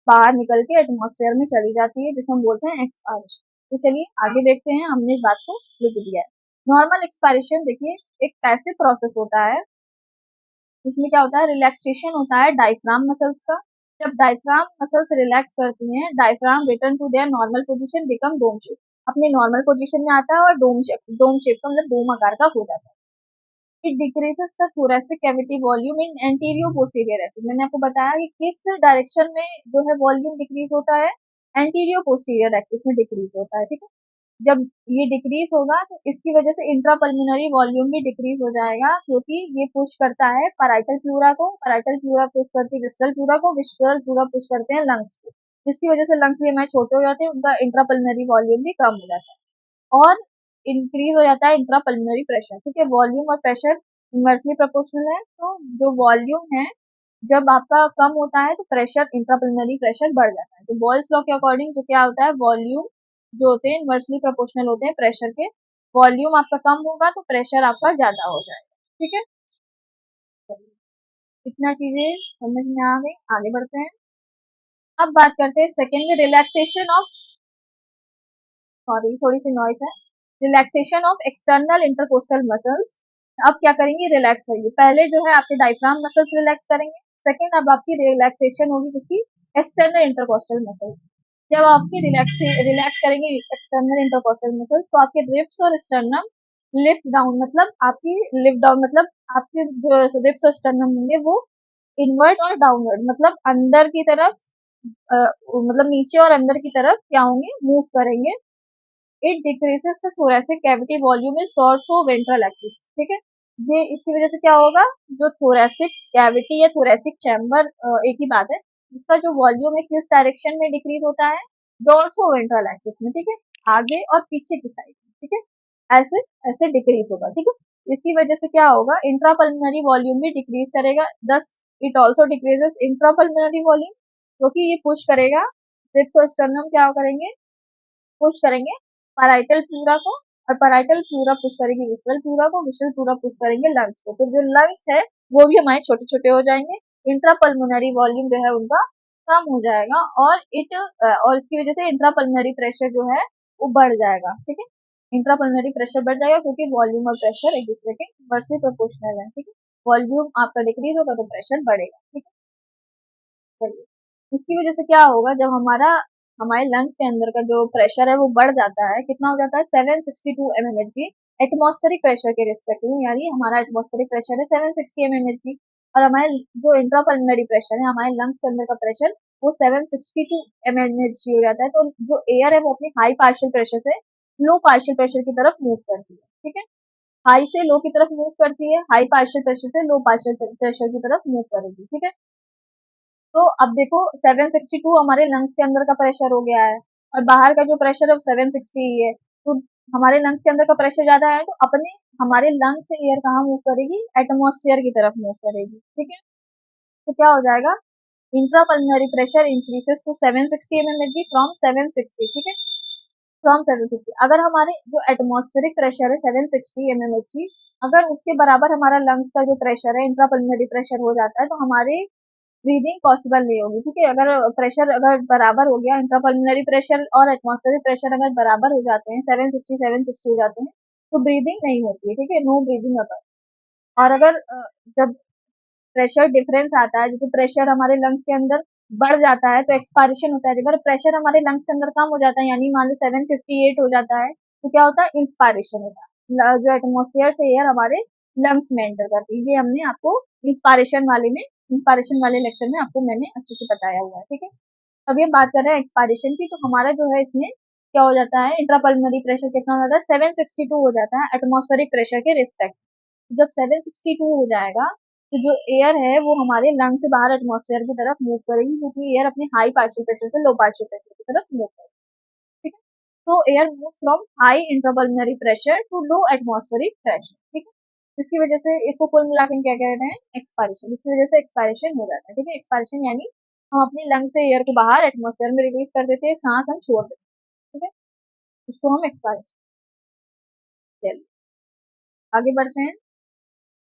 बाहर निकल के एटमॉस्फेयर में चली जाती है, जिसे हम बोलते हैं एक्सपायरेशन। तो चलिए आगे देखते हैं, हमने इस बात को लिख दिया है। नॉर्मल एक्सपायरेशन देखिए एक पैसिव प्रोसेस होता है, इसमें क्या होता है, रिलैक्सेशन होता है डायफ्राम मसल्स का। जब डायफ्राम मसल्स रिलैक्स करती हैं, diaphragm return to their normal position become dome shape, अपने नॉर्मल पोजीशन में आता है और डोम शेप का मतलब डोम आकार का हो जाता है। It decreases the thoracic cavity volume in anterior posterior axis, मैंने आपको बताया कि किस डायरेक्शन में जो है वॉल्यूम डिक्रीज होता है, एंटीरियर पोस्टीरियर एक्सिस में डिक्रीज होता है, ठीक है। जब ये डिक्रीज होगा तो इसकी वजह से इंट्रापल्मोनरी वॉल्यूम भी डिक्रीज हो जाएगा, क्योंकि ये पुश करता है पैराइटल प्लूरा को, पैराइटल प्लूरा पुश करती है विस्टरल प्लूरा को, विस्टरल प्लूरा पुश करते हैं लंग्स को, जिसकी वजह से लंग्स भी हमारे छोटे हो जाते हैं, उनका इंट्रापल्मोनरी वॉल्यूम भी कम हो जाता है, और इंक्रीज हो जाता है इंट्रापल्मोनरी प्रेशर, ठीक है। वॉल्यूम और प्रेशर इनवर्सली प्रोपोर्शनल है, तो जो वॉल्यूम है जब आपका कम होता है तो प्रेशर, इंट्रापल्मोनरी प्रेशर बढ़ जाता है। तो बॉयल्स लॉ के अकॉर्डिंग जो क्या होता है, वॉल्यूम जो होते हैं इनवर्सली प्रोपोर्शनल होते हैं प्रेशर के। वॉल्यूम आपका कम होगा तो प्रेशर आपका ज्यादा हो जाएगा। ठीक है, इतना चीजें समझ में आ गई, आगे बढ़ते हैं। अब बात करते हैं सेकेंड में, रिलैक्सेशन ऑफ, सॉरी थोड़ी सी नॉइस है, relaxation of external intercostal muscles. अब क्या करेंगे, रिलैक्स करेंगे। पहले जो है आपके डायफ्राम मसल्स रिलैक्स करेंगे, सेकेंड अब आपकी रिलैक्सेशन होगी किसकी, एक्सटर्नल इंटरकोस्टल मसल्स। जब आपकी रिलैक्स करेंगे एक्सटर्नल इंटरकोस्टल मसल्स तो आपके रिब्स और स्टर्नम लिफ्ट डाउन, मतलब आपकी लिफ्ट डाउन मतलब आपके जो रिब्स और स्टर्नम होंगे वो इनवर्ट और डाउनवर्ड, मतलब अंदर की तरफ, मतलब नीचे और अंदर की तरफ क्या होंगे, मूव करेंगे। It decreases the thoracic cavity volume is torso ventral axis. ठीक है, ये इसकी वजह से क्या होगा, जो थोरेसिक कैविटी या थोरेसिक चैम्बर, एक ही बात है, इसका जो वॉल्यूम है किस डायरेक्शन में डिक्रीज होता है, डोर्सो वेंट्रल एक्सिस में। ठीक है, आगे और पीछे की साइड में। ठीक है, ऐसे ऐसे डिक्रीज होगा। ठीक है, इसकी वजह से क्या होगा, इंट्रापल्मोनरी वॉल्यूम भी डिक्रीज करेगा, thus it also decreases intrapulmonary volume, क्योंकि ये पुश करेगा, रिब्स और स्टर्नम क्या करेंगे, पुश करेंगे पैराइटल प्लूरा को, और पैराइटल प्लूरा पुश करेगी विसरल प्लूरा को, विसरल प्लूरा पुश करेंगे लंग्स को। तो जो लंग्स है वो भी हमारे छोटे छोटे हो जाएंगे, इंट्रापल्मोनरी वॉल्यूम जो है उनका कम हो जाएगा, और इसकी वजह से इंट्रापल्मोनरी प्रेशर जो है वो बढ़ जाएगा। ठीक है, इंट्रापल्मोनरी प्रेशर बढ़ जाएगा क्योंकि वॉल्यूम और प्रेशर एक दूसरे के इनवर्सली प्रोपोर्शनल है। ठीक है, वॉल्यूम आपका डिक्रीज होगा तो प्रेशर बढ़ेगा। ठीक है, चलिए, इसकी वजह से क्या होगा, जब हमारे लंग्स के अंदर का जो प्रेशर है वो बढ़ जाता है, कितना हो जाता है, 762 mmHg एटमॉस्फेरिक प्रेशर के रिस्पेक्ट में, यानी हमारा एटमॉस्फेरिक प्रेशर है 760 mmHg, और हमारे जो इंट्रापल्मोनरी प्रेशर है, हमारे लंग्स के अंदर का प्रेशर वो 762 mmHg हो जाता है। तो जो एयर है वो अपनी हाई पार्शियल प्रेशर से लो पार्शियल प्रेशर की तरफ मूव करती है। ठीक है, हाई से लो की तरफ मूव करती है, हाई पार्शियल प्रेशर से लो पार्शियल प्रेशर की तरफ मूव करेगी। ठीक है, तो अब देखो 762 हमारे लंग्स के अंदर का प्रेशर हो गया है, और बाहर का जो प्रेशर है वो 760 ही है। तो हमारे लंग्स के अंदर का प्रेशर ज्यादा है तो अपने हमारे लंग से एयर कहाँ मूव करेगी, एटमोस्फियर की तरफ मूव करेगी। ठीक है, तो क्या हो जाएगा, intrapulmonary pressure increases to 760 mmHg from 760। ठीक है, फ्रॉम 760, अगर हमारे जो एटमॉस्फेरिक प्रेशर है 760 mmHg, अगर उसके बराबर हमारा लंग्स का जो प्रेशर है इंट्रापल्मोनरी प्रेशर हो जाता है तो हमारे ब्रीदिंग पॉसिबल नहीं होगी। ठीक है, अगर प्रेशर अगर बराबर हो गया, इंट्रापल्मोनरी प्रेशर और एटमॉस्फेरिक प्रेशर अगर बराबर हो जाते हैं, 760 हो जाते हैं, तो ब्रीदिंग नहीं होती है। ठीक है, नो ब्रीदिंग होता है। और अगर जब प्रेशर डिफरेंस आता है, जैसे प्रेशर हमारे लंग्स के अंदर बढ़ जाता है तो एक्सपायरेशन होता है, अगर प्रेशर हमारे लंग्स के अंदर कम हो जाता है, यानी मान लो 758 हो जाता है, तो क्या होता है, इंस्पायरेशन होता है, जो एटमोस्फियर से एयर हमारे लंग्स में एंटर करती है। ये हमने आपको इंस्पायरेशन वाले लेक्चर में आपको मैंने अच्छे से बताया हुआ है। ठीक है, अभी हम बात कर रहे हैं एक्सपायरेशन की, तो हमारा जो है इसमें क्या हो जाता है, इंट्रापल्मोनरी प्रेशर कितना हो जाता है, 762 हो जाता है एटमोस्फेरिक प्रेशर के रिस्पेक्ट। जब 762 हो जाएगा तो जो एयर है वो हमारे लंग से बाहर एटमॉस्फेयर की तरफ मूव करेगी, क्योंकि एयर अपने हाई पार्शियल प्रेशर से लो पार्शियल प्रेशर की तरफ मूव करेगी। ठीक है, तो air move from high intrapulmonary pressure to low atmospheric pressure. ठीक है, इसकी वजह से इसको कुल मिलाकर क्या कहते हैं, एक्सपायरेशन। इसकी वजह से एक्सपायरेशन हो जाता है। ठीक है, एक्सपायरेशन यानी हम अपनी लंग से एयर को बाहर एटमॉस्फेयर में रिलीज कर देते हैं, सांस हम छोड़ देते हैं। ठीक है, इसको हम एक्सपायरेशन। चलिए आगे बढ़ते हैं।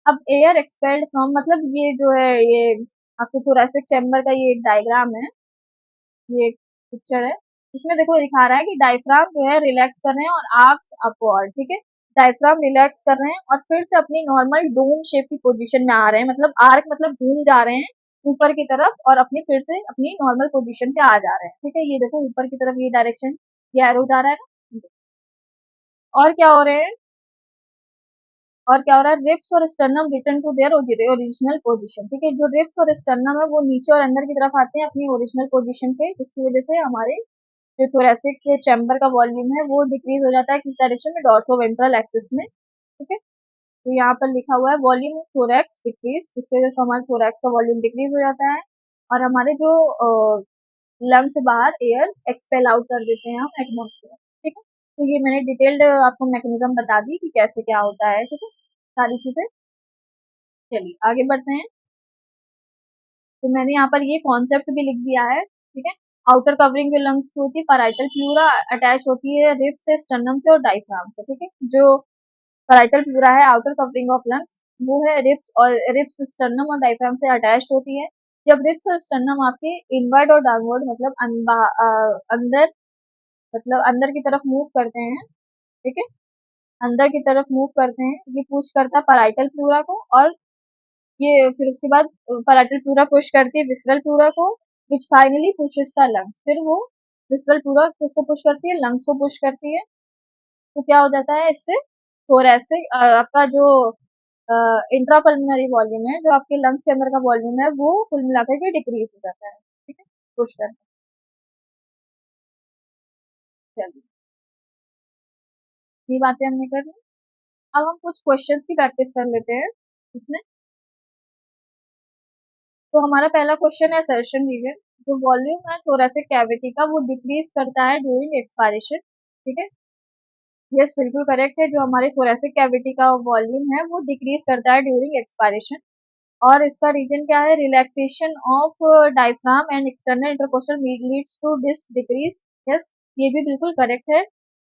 अब एयर एक्सपेल्ड फ्रॉम, मतलब ये जो है ये आपके थोरेसिक चैम्बर का ये एक डायग्राम है, ये पिक्चर है, इसमें देखो दिखा रहा है कि डायफ्राम जो है रिलैक्स कर रहे हैं और आर्क्स अपवर्ड। ठीक है, डायफ्राम रिलैक्स कर रहे हैं और फिर से अपनी नॉर्मल डोम शेप की पोजीशन में आ रहे हैं, मतलब आर्क मतलब घूम जा रहे हैं ऊपर की तरफ और अपनी फिर से अपनी नॉर्मल पोजीशन पे आ जा रहे हैं। ठीक है, ये देखो ऊपर की तरफ ये डायरेक्शन, ये एरो जा रहा है ना। और क्या हो रहे हैं, और क्या हो रहा है, रिप्स और sternum return to their original position. ठीक है, जो रिप्स और स्टर्नम है वो नीचे और अंदर की तरफ आते हैं अपनी ओरिजिनल पोजीशन पे, जिसकी वजह से हमारे जो थोरेसिक के चैम्बर का वॉल्यूम है वो डिक्रीज हो जाता है किस डायरेक्शन में, डॉर्सो वेंट्रल एक्सिस में। ठीक है, तो यहाँ पर लिखा हुआ है वॉल्यूम थोरैक्स डिक्रीज, जिसकी वजह से हमारे थोरैक्स का वॉल्यूम डिक्रीज हो जाता है, और हमारे जो लंग से बाहर एयर एक्सपेल आउट कर देते हैं हम एटमोस्फेयर। ठीक है, तो ये मैंने डिटेल्ड आपको मैकेनिज्म बता दी कि कैसे क्या होता है। ठीक है, सारी चीजें। चलिए आगे बढ़ते हैं। तो मैंने यहाँ पर ये कॉन्सेप्ट भी लिख दिया है, ठीक है। आउटर कवरिंग जो लंग्स की होती है पैराइटल प्लूरा अटैच होती है रिब्स से, स्टर्नम से और डायफ्राम से, ठीक है। जो पैराइटल प्लूरा है आउटर कवरिंग ऑफ लंग्स, वो है रिब्स, और रिब्स स्टर्नम और डायफ्राम से अटैच्ड होती है। जब रिब्स और स्टर्नम आपके इनवर्ड और डाउनवर्ड अंदर अंदर की तरफ मूव करते हैं, ठीक है, अंदर की तरफ मूव करते हैं, ये पुश करता है पैराइटल प्लूरा को, और ये फिर उसके बाद पैराइटल प्लूरा पुश करती है विसरल प्लूरा को, विच फाइनली पुशेस द लंग्स। फिर वो विसरल प्लूरा किसको पुश करती है, लंग्स को पुश करती है। तो क्या हो जाता है इससे, थोरैसिक आपका जो इंट्रापल्मोनरी वॉल्यूम है, जो आपके लंग्स के अंदर का वॉल्यूम है, वो कुल मिलाकर के डिक्रीज हो जाता है, ठीक है, पुश करते हैं। चलिए, ये बातें हमने कर ली। अब हम कुछ क्वेश्चंस की प्रैक्टिस कर लेते हैं इसमें। तो हमारा पहला क्वेश्चन है असर्शन रीजन। जो वॉल्यूम है थोरैसिक कैविटी का, वो डिक्रीज करता है ड्यूरिंग एक्सपायरेशन, ठीक है। यस, बिल्कुल करेक्ट है। जो हमारे थोरैसिक कैविटी का वॉल्यूम है वो डिक्रीज करता है ड्यूरिंग एक्सपायरेशन। और इसका रीजन क्या है, relaxation of diaphragm and external intercostal leads to this decrease. Yes, ये भी बिल्कुल करेक्ट है।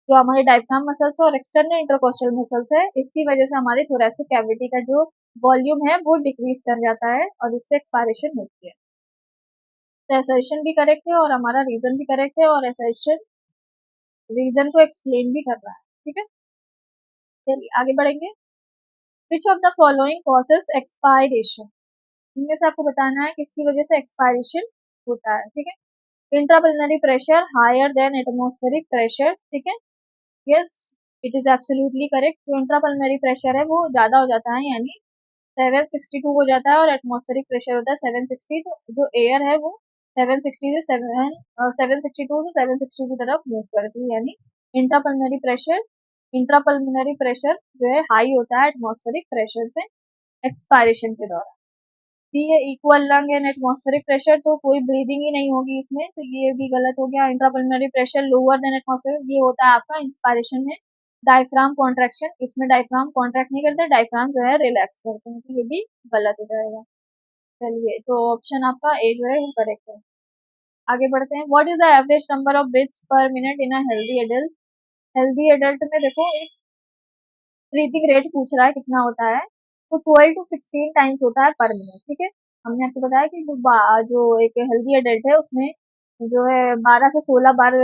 जो हमारे डायफ्राम मसल्स और एक्सटर्नल इंटरकोस्टल मसल्स है, इसकी वजह से हमारे थोरैसिक कैविटी का जो वॉल्यूम है वो डिक्रीज कर जाता है और इससे एक्सपायरेशन होती है। तो असर्शन भी करेक्ट है और हमारा रीजन भी करेक्ट है, और असर्शन रीजन को एक्सप्लेन भी कर रहा है, ठीक है। चलिए आगे बढ़ेंगे। Which of the following causes expiration, इनमें से आपको बताना है किसकी वजह से एक्सपायरेशन होता है, ठीक है। Intrapulmonary pressure higher than atmospheric pressure, ठीक है। Yes, it is absolutely correct. जो इंट्रापल्मोनरी प्रेशर है वो ज्यादा हो जाता है, यानी 762 हो जाता है, और एटमॉस्फेरिक प्रेशर होता है 760। तो जो एयर है वो 760 से 762 से 760 की तरफ मूव करती है, यानी इंट्रापल्मोनरी प्रेशर इंट्रापल्मोनरी प्रेशर जो है हाई होता है एटमॉस्फेरिक प्रेशर से एक्सपायरेशन के दौरान। डी है equal lung and atmospheric pressure, तो कोई ब्रीदिंग ही नहीं होगी इसमें, तो ये भी गलत हो गया। Intrapulmonary pressure lower than atmospheric, ये होता है आपका इंस्पायरेशन में डायफ्राम कॉन्ट्रैक्शन, इसमें डायफ्राम कॉन्ट्रैक्ट नहीं करते, डायफ्राम जो है रिलैक्स करते हैं, तो ये भी गलत हो जाएगा। चलिए, तो ऑप्शन आपका ए जो है वो करेक्ट है। आगे बढ़ते हैं। What is the average number of breaths per minute in a healthy adult. Healthy adult में देखो एक ब्रीथिंग रेट पूछ रहा है कितना होता है, तो 12 टू 16 टाइम्स होता है पर मिनट, ठीक है। हमने आपको बताया कि जो एक हेल्दी एडल्ट है उसमें जो है 12 से 16 बार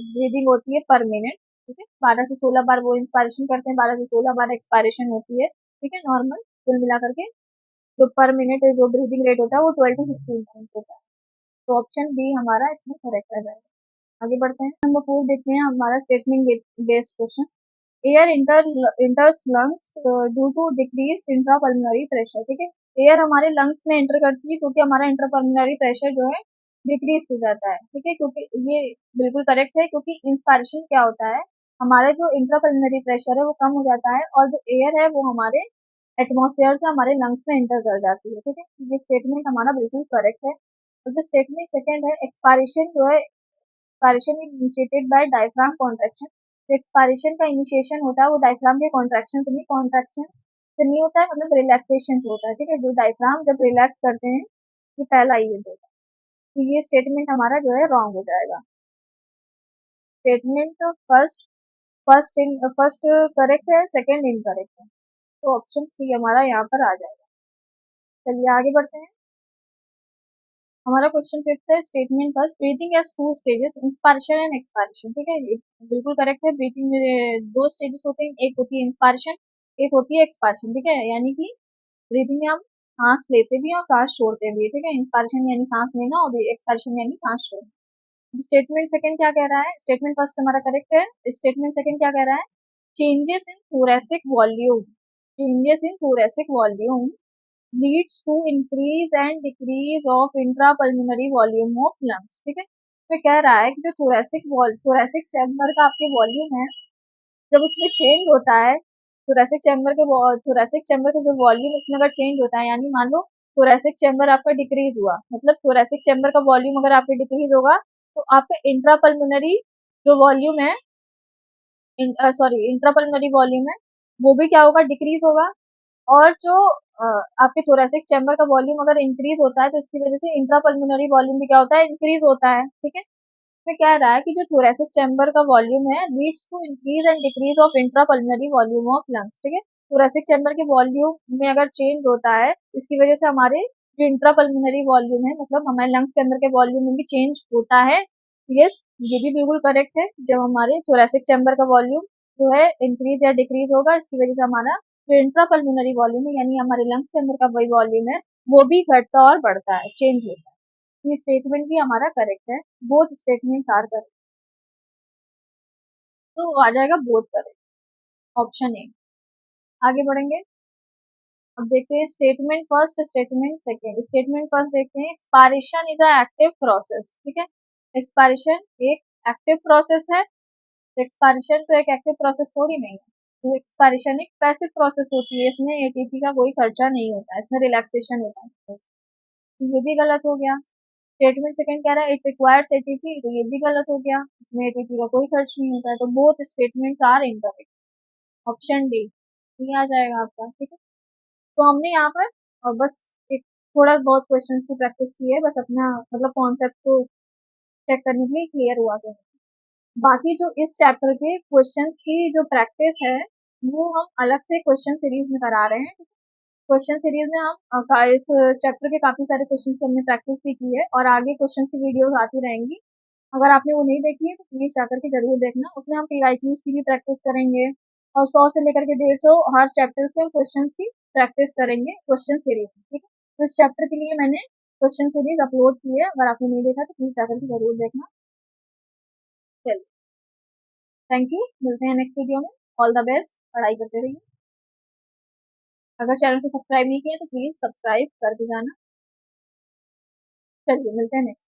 ब्रीदिंग होती है पर मिनट, ठीक है। 12 से 16 बार वो इंस्पायरेशन करते हैं, 12 से 16 बार एक्सपायरेशन होती है, ठीक है, नॉर्मल कुल मिला करके जो पर मिनट जो ब्रीदिंग रेट होता है वो 12 टू 16 टाइम्स होता है। तो ऑप्शन बी हमारा इसमें करेक्ट आ जाएगा। आगे बढ़ते हैं। नंबर 4 देखते हैं हमारा statement based question. Air enters lungs due to decrease intrapulmonary pressure, ठीक है। एयर हमारे लंग्स में एंटर करती है क्योंकि हमारा इंट्रापल्मोनरी प्रेशर जो है डिक्रीज हो जाता है, ठीक है। क्योंकि ये बिल्कुल करेक्ट है, क्योंकि इंस्पायरेशन क्या होता है, हमारा जो इंट्रापल्मोनरी प्रेशर है वो कम हो जाता है, और जो एयर है वो हमारे एटमॉस्फेयर से हमारे लंग्स में एंटर कर जाती है, ठीक है। ये स्टेटमेंट हमारा बिल्कुल करेक्ट है। और जो स्टेटमेंट सेकेंड है, एक्सपायरेशन जो है, expiration initiated by diaphragm contraction. जो एक्सपायरेशन का इनिशिएशन होता है वो डायफ्राम के कॉन्ट्रैक्शन से नहीं, कॉन्ट्रैक्शन से नहीं होता है, मतलब रिलैक्सेशन से होता है, ठीक है। जो डायफ्राम जब रिलैक्स करते हैं, ये पहला इवेंट होता है। तो ये स्टेटमेंट हमारा जो है रॉन्ग हो जाएगा। स्टेटमेंट फर्स्ट करेक्ट है, सेकंड इनकरेक्ट है, तो ऑप्शन सी हमारा यहाँ पर आ जाएगा। चलिए आगे बढ़ते हैं। हमारा क्वेश्चन फिफ्थ है, statement first, breathing has two stages, inspiration and expiration, ठीक है। ये बिल्कुल करेक्ट है। ब्रीथिंग में दो स्टेजेस होते हैं, एक होती है इंस्पायरेशन, एक होती है एक्सपायरेशन, ठीक है। यानी कि ब्रीथिंग में हम सांस लेते भी हैं और सांस छोड़ते भी हैं, ठीक है। इंस्पायरेशन यानी सांस लेना और एक्सपायरेशन यानी सांस छोड़ना। स्टेटमेंट सेकंड क्या कह रहा है, स्टेटमेंट फर्स्ट हमारा करेक्ट है, स्टेटमेंट सेकंड क्या कह रहा है, changes in thoracic volume, changes in thoracic volume leads to increase and decrease of intrapulmonary volume of lungs, ठीक है। तो कह रहा है कि जो थोरैसिक चैम्बर का आपके वॉल्यूम है, जब उसमें चेंज होता है, थोरैसिक चैम्बर का जो वॉल्यूम उसमें अगर चेंज होता है, यानी मान लो थोरैसिक चैम्बर आपका डिक्रीज हुआ, मतलब थोरैसिक चैम्बर का वॉल्यूम अगर आपका डिक्रीज होगा, तो आपका इंट्रापल्मोनरी जो वॉल्यूम है, इंट्रापल्मोनरी वॉल्यूम है, वो भी क्या होगा, डिक्रीज होगा। और जो आपके थोरेसिक चैम्बर का वॉल्यूम अगर इंक्रीज होता है तो इसकी वजह से इंट्रापल्मोनरी वॉल्यूम भी क्या होता है, इंक्रीज होता है। ठीक है, इसमें कह रहा है कि जो थोरेसिक चैम्बर का वॉल्यूम है leads to increase and decrease of intrapulmonary volume of lungs. ठीक है, थोरेसिक चैम्बर के वॉल्यूम में अगर चेंज होता है इसकी वजह से हमारे जो इंट्रापल्मोनरी वॉल्यूम है, मतलब हमारे लंग्स के अंदर के वॉल्यूम में भी चेंज होता है। यस, ये भी बिल्कुल करेक्ट है। जब हमारे थोरेसिक चैम्बर का वॉल्यूम जो है इंक्रीज या डिक्रीज होगा इसकी वजह से हमारा जो इंट्रापल्मोनरी वॉल्यूम है यानी हमारे लंग्स के अंदर का वही वॉल्यूम है वो भी घटता और बढ़ता है, चेंज होता है। ये स्टेटमेंट भी हमारा करेक्ट है, बोथ स्टेटमेंट्स आर करेक्ट। तो आ जाएगा बोथ करेक्ट, ऑप्शन ए। आगे बढ़ेंगे, अब देखते हैं statement first statement second. Statement first देखते हैं, expiration is a active process. ठीक है, एक्सपायरेशन एक एक्टिव प्रोसेस है। एक्सपायरेशन तो एक एक्टिव प्रोसेस थोड़ी नहीं है, तो एक्सपायरेशन एक पैसिव प्रोसेस होती है, इसमें एटीपी का कोई खर्चा नहीं होता है, इसमें रिलैक्सेशन होता है। तो ये भी गलत हो गया। स्टेटमेंट सेकंड कह रहा है इट रिक्वायर्स एटीपी, तो ये भी गलत हो गया, इसमें एटीपी का कोई खर्च नहीं होता है। तो both statements are incorrect, option D ये आ जाएगा आपका। ठीक है, तो हमने यहाँ पर बस एक थोड़ा बहुत क्वेश्चंस की प्रैक्टिस की है, बस अपना मतलब कॉन्सेप्ट को चेक करने के लिए क्लियर हुआ था। बाकी जो इस चैप्टर के क्वेश्चंस की जो प्रैक्टिस है वो हम अलग से क्वेश्चन सीरीज में करा रहे हैं। क्वेश्चन सीरीज में हम इस चैप्टर के काफी सारे क्वेश्चंस की हमने प्रैक्टिस भी की है और आगे क्वेश्चंस की वीडियोस आती रहेंगी। अगर आपने वो नहीं देखी है तो प्लीज जाकर के जरूर देखना, उसमें हम पीआईक्यूज की भी प्रैक्टिस करेंगे और 100 से लेकर के 150 हर चैप्टर से हम क्वेश्चन की प्रैक्टिस करेंगे क्वेश्चन सीरीज में। ठीक है, तो इस चैप्टर के लिए मैंने क्वेश्चन सीरीज अपलोड की है, अगर आपने नहीं देखा तो प्लीज जाकर के जरूर देखना। चलिए, थैंक यू, मिलते हैं नेक्स्ट वीडियो में। ऑल द बेस्ट, पढ़ाई करते रहिए। अगर चैनल को सब्सक्राइब नहीं किया तो प्लीज सब्सक्राइब कर के जाना। चलिए, मिलते हैं नेक्स्ट।